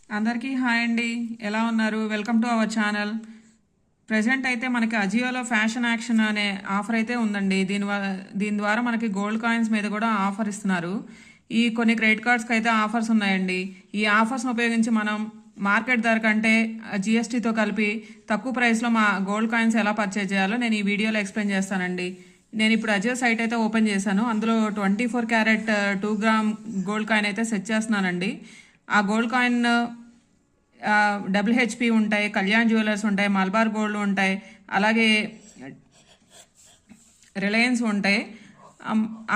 అందరికీ హాయ్ అండి. ఎలా ఉన్నారు? Welcome to our channel. Present అయితే మనకి అజియోలో ఫ్యాషన్ యాక్షన్ అనే ఆఫర్ అయితే ఉందండి. దీని ద్వారా మనకి గోల్డ్ కాయిన్స్ మీద కూడా ఆఫర్ ఇస్తున్నారు. ఈ కొన్ని క్రెడిట్ కార్డ్స్కి అయితే ఆఫర్స్ ఉన్నాయండి. ఈ ఆఫర్స్ని ఉపయోగించి మనం మార్కెట్ ధర కంటే జిఎస్టీతో కలిపి తక్కువ ప్రైస్లో మా గోల్డ్ కాయిన్స్ ఎలా పర్చేజ్ చేయాలో నేను ఈ వీడియోలో ఎక్స్ప్లెయిన్ చేస్తానండి. నేను ఇప్పుడు అజియో సైట్ అయితే ఓపెన్ చేశాను. అందులో 24 క్యారెట్ 2 గ్రామ్ గోల్డ్ కాయిన్ అయితే సెట్ చేస్తున్నానండి. ఆ గోల్డ్ కాయిన్ డబ్ల్యూహెచ్పి ఉంటాయి, కళ్యాణ్ జ్యువెలర్స్ ఉంటాయి, మల్బార్ గోల్డ్ ఉంటాయి, అలాగే రిలయన్స్ ఉంటాయి.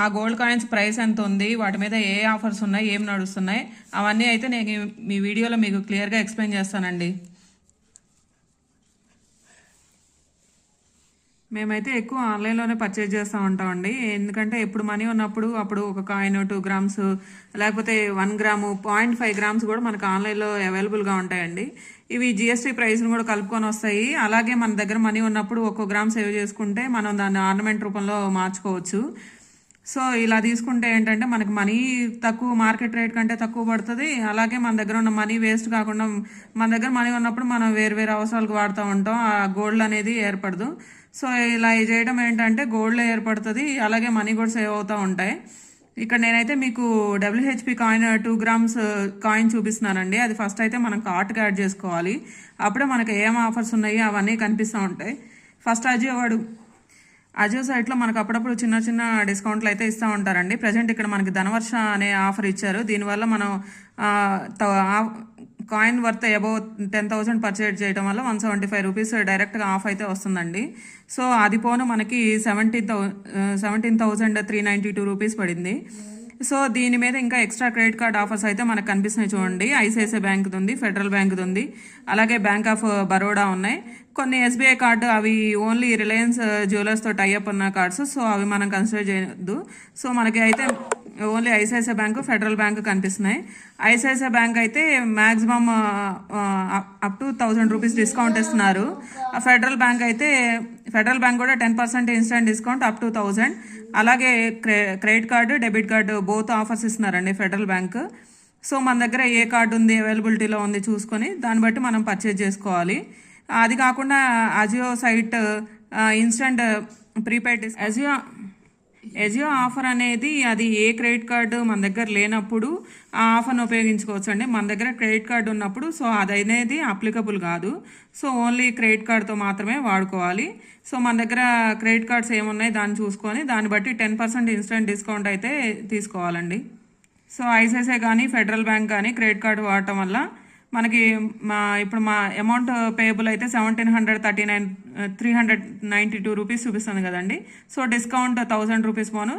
ఆ గోల్డ్ కాయిన్స్ ప్రైస్ ఎంత ఉంది, వాటి మీద ఏ ఆఫర్స్ ఉన్నాయి, ఏం నడుస్తున్నాయి, అవన్నీ అయితే నేను మీ వీడియోలో మీకు క్లియర్గా ఎక్స్ప్లెయిన్ చేస్తానండి. మేమైతే ఎక్కువ ఆన్లైన్లోనే పర్చేజ్ చేస్తూ ఉంటామండి. ఎందుకంటే ఎప్పుడు మనీ ఉన్నప్పుడు అప్పుడు ఒక కాయిన్ 2 గ్రామ్స్ లేకపోతే 1 గ్రాము 0.5 గ్రామ్స్ కూడా మనకు ఆన్లైన్లో అవైలబుల్గా ఉంటాయండి. ఇవి జిఎస్టీ ప్రైస్ని కూడా కలుపుకొని వస్తాయి. అలాగే మన దగ్గర మనీ ఉన్నప్పుడు 1 గ్రామ్ సేవ్ చేసుకుంటే మనం దాన్ని ఆర్నమెంట్ రూపంలో మార్చుకోవచ్చు. సో ఇలా తీసుకుంటే ఏంటంటే మనకి మనీ తక్కువ, మార్కెట్ రేట్ కంటే తక్కువ పడుతుంది. అలాగే మన దగ్గర ఉన్న మనీ వేస్ట్ కాకుండా మన దగ్గర మనీ ఉన్నప్పుడు మనం వేరు వేరు అవసరాలకు వాడుతూ ఉంటాం. ఆ గోల్డ్ అనేది ఏర్పడదు. సో ఇలా చేయడం ఏంటంటే గోల్డ్ ఏర్పడుతుంది, అలాగే మనీ కూడా సేవ్ అవుతూ ఉంటాయి. ఇక్కడ నేనైతే మీకు డబ్ల్యూహెచ్పి కాయిన్ 2 గ్రామ్స్ కాయిన్ చూపిస్తున్నానండి. అది ఫస్ట్ అయితే మనం కార్ట్కి యాడ్ చేసుకోవాలి. అప్పుడే మనకి ఏం ఆఫర్స్ ఉన్నాయి అవన్నీ కనిపిస్తూ ఉంటాయి. ఫస్ట్ అజియో సైట్లో మనకు అప్పుడప్పుడు చిన్న చిన్న డిస్కౌంట్లు అయితే ఇస్తూ ఉంటారండి. ప్రజెంట్ ఇక్కడ మనకి ధనవర్ష అనే ఆఫర్ ఇచ్చారు. దీనివల్ల మనం కాయిన్ వర్త్ అబౌవ్ 10,000 పర్చేజ్ చేయడం వల్ల 175 రూపీస్ డైరెక్ట్గా ఆఫ్ అయితే వస్తుందండి. సో అది పోను మనకి 17,392 రూపీస్ పడింది. సో దీని మీద ఇంకా ఎక్స్ట్రా క్రెడిట్ కార్డ్ ఆఫర్స్ అయితే మనకు కనిపిస్తున్నాయి చూడండి. ఐసిఐసిఐ బ్యాంక్ది ఉంది, ఫెడరల్ బ్యాంక్ది ఉంది, అలాగే బ్యాంక్ ఆఫ్ బరోడా ఉన్నాయి. కొన్ని ఎస్బీఐ కార్డు అవి ఓన్లీ రిలయన్స్ జ్యువెలర్స్తో టైఅప్ ఉన్న కార్డ్స్. సో అవి మనం కన్సిడర్ చేయొద్దు. సో మనకి అయితే only ICICI bank, federal bank కనిపిస్తున్నాయి. ఐసిఐసిఐ బ్యాంక్ అయితే maximum up to 1,000 rupees discount ఇస్తున్నారు. ఫెడరల్ బ్యాంక్ కూడా 10% ఇన్స్టెంట్ డిస్కౌంట్ అప్ టు 1,000. అలాగే credit card, debit card both offers ఇస్తున్నారండి ఫెడరల్ బ్యాంక్. సో మన దగ్గర ఏ కార్డు ఉంది, అవైలబిలిటీలో ఉంది చూసుకొని దాన్ని బట్టి మనం పర్చేజ్ చేసుకోవాలి. అది కాకుండా Ajio site instant prepaid Ajio offer అనేది అది ఏ క్రెడిట్ కార్డు మన దగ్గర లేనప్పుడు ఆ ఆఫర్ను ఉపయోగించుకోవచ్చు అండి. మన దగ్గర క్రెడిట్ కార్డు ఉన్నప్పుడు సో అది అనేది అప్లికబుల్ కాదు. సో ఓన్లీ క్రెడిట్ కార్డుతో మాత్రమే వాడుకోవాలి. సో మన దగ్గర క్రెడిట్ కార్డ్స్ ఏమున్నాయి దాన్ని చూసుకొని దాన్ని బట్టి 10% ఇన్స్టెంట్ డిస్కౌంట్ అయితే తీసుకోవాలండి. సో ఐసిఐసిఐ కానీ ఫెడరల్ బ్యాంక్ కానీ క్రెడిట్ కార్డు వాడటం వల్ల మనకి ఇప్పుడు మా అమౌంట్ పేయబుల్ అయితే 392 రూపీస్ చూపిస్తుంది కదండి. సో డిస్కౌంట్ 1,000 రూపీస్ పోను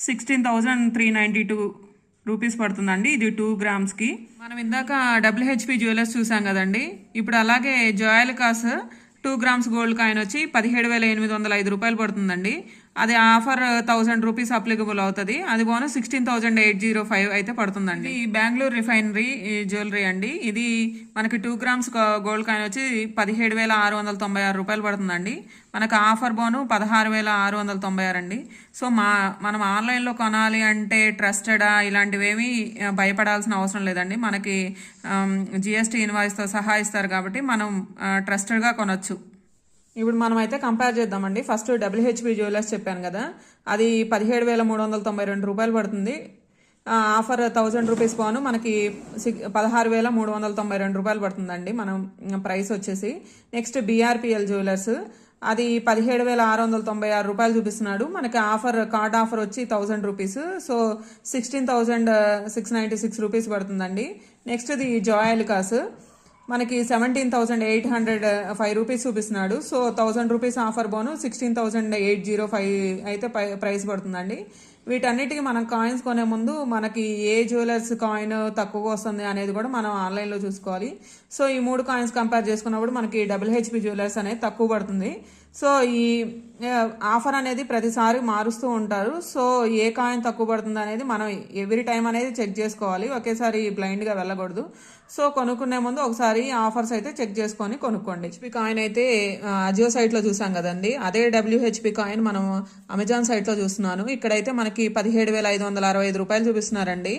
16,392 రూపీస్ పడుతుందండి. ఇది 2 గ్రామ్స్కి. మనం ఇందాక డబ్ల్యూహెచ్పి జ్యువెలర్స్ చూసాం కదండి. ఇప్పుడు అలాగే జోయాలికాస్ 2 గ్రామ్స్ గోల్డ్ కాయిన్ వచ్చి 17,805 రూపాయలు పడుతుందండి. అది ఆఫర్ 1,000 రూపీస్ అప్లికబుల్ అవుతుంది. అది పోను 16,805 అయితే పడుతుందండి. ఈ బెంగళూరు రిఫైనరీ జ్యువెలరీ అండి. ఇది మనకి 2 గ్రామ్స్ గోల్డ్ కాయిన్ వచ్చి 17,696 రూపాయలు పడుతుందండి. మనకు ఆఫర్ బోను 16,696 అండి. సో మనం ఆన్లైన్లో కొనాలి అంటే ట్రస్టెడా ఇలాంటివేమీ భయపడాల్సిన అవసరం లేదండి. మనకి జిఎస్టీ ఇన్వాయిస్తో సహా ఇస్తారు కాబట్టి మనం ట్రస్టెడ్గా కొనొచ్చు. ఇప్పుడు మనం అయితే కంపేర్ చేద్దామండి. ఫస్ట్ డబ్ల్యూహెచ్పి జ్యువెలర్స్ చెప్పాను కదా, అది 17,392 రూపాయలు పడుతుంది. ఆఫర్ 1,000 రూపీస్ పోను మనకి 16,392 రూపాయలు పడుతుందండి మనం ప్రైస్ వచ్చేసి. నెక్స్ట్ బీఆర్పిఎల్ జ్యువెలర్స్ అది 17,696 రూపాయలు చూపిస్తున్నాడు. మనకి కార్డ్ ఆఫర్ వచ్చి 1,000 రూపీస్. సో 16,696 రూపీస్ పడుతుందండి. నెక్స్ట్ ది జోయాలికాస్ మనకి 17,805 రూపీస్ చూపిస్తున్నాడు. సో 1,000 రూపీస్ ఆఫర్ బోను 16,805 అయితే ప్రైస్ పడుతుందండి. వీటన్నిటికీ మనం కాయిన్స్ కొనే ముందు మనకి ఏ జ్యువెలర్స్ కాయిన్ తక్కువగా వస్తుంది అనేది కూడా మనం ఆన్లైన్లో చూసుకోవాలి. సో ఈ 3 కాయిన్స్ కంపేర్ చేసుకున్నప్పుడు మనకి డబ్ల్యూహెచ్పి జ్యువెలర్స్ అనేది తక్కువ పడుతుంది. సో ఈ ఆఫర్ అనేది ప్రతిసారి మారుస్తూ ఉంటారు. సో ఏ కాయిన్ తక్కువ పడుతుంది అనేది మనం ఎవ్రీ టైం అనేది చెక్ చేసుకోవాలి. ఒకేసారి బ్లైండ్గా వెళ్ళకూడదు. సో కొనుక్కునే ముందు ఒకసారి ఆఫర్స్ అయితే చెక్ చేసుకొని కొనుక్కోండి. హెచ్పి కాయిన్ అయితే అజియో సైట్లో చూసాం కదండి, అదే డబ్ల్యూహెచ్పి కాయిన్ మనం అమెజాన్ సైట్లో చూస్తున్నాను. ఇక్కడైతే మనకి 17,565 రూపాయలు చూపిస్తున్నారండి.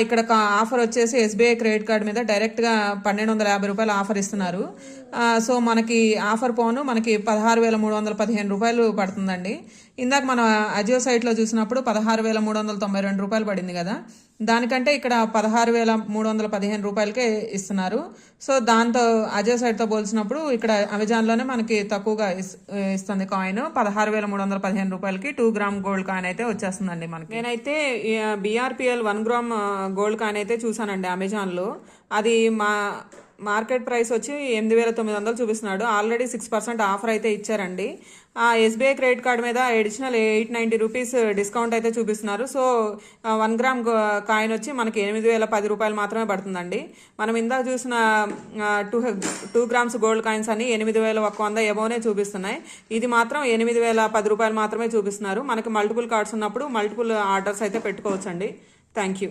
ఇక్కడ ఆఫర్ వచ్చేసి ఎస్బీఐ క్రెడిట్ కార్డ్ మీద డైరెక్ట్గా 1250 రూపాయలు ఆఫర్ ఇస్తున్నారు. సో మనకి ఆఫర్ పోను మనకి 16,315 రూపాయలు పడుతుందండి. ఇందాక మనం అజియో సైట్లో చూసినప్పుడు 16,392 రూపాయలు పడింది కదా, దానికంటే ఇక్కడ 16,315 రూపాయలకే ఇస్తున్నారు. సో దాంతో అజియో సైట్తో పోల్చినప్పుడు ఇక్కడ అమెజాన్లోనే మనకి తక్కువగా ఇస్తుంది కాయిన్. 16,315 రూపాయలకి 2 గ్రామ్ గోల్డ్ కాయిన్ అయితే వచ్చేస్తుందండి మనకి. నేనైతే BRPL 1 గ్రామ్ గోల్డ్ కాయిన్ అయితే చూసానండి అమెజాన్లో. అది మార్కెట్ ప్రైస్ వచ్చి 8,900 చూపిస్తున్నాడు. ఆల్రెడీ 6% ఆఫర్ అయితే ఇచ్చారండి. ఎస్బీఐ క్రెడిట్ కార్డ్ మీద అడిషనల్ 890 రూపీస్ డిస్కౌంట్ అయితే చూపిస్తున్నారు. సో 1 గ్రామ్ కాయిన్ వచ్చి మనకి 8,010 రూపాయలు మాత్రమే పడుతుందండి. మనం ఇందాక చూసిన 2 గ్రామ్స్ గోల్డ్ కాయిన్స్ అని 8,100 ఎబోనే చూపిస్తున్నాయి. ఇది మాత్రం 8,010 రూపాయలు మాత్రమే చూపిస్తున్నారు. మనకి మల్టిపుల్ కార్డ్స్ ఉన్నప్పుడు మల్టిపుల్ ఆర్డర్స్ అయితే పెట్టుకోవచ్చండి. Thank you.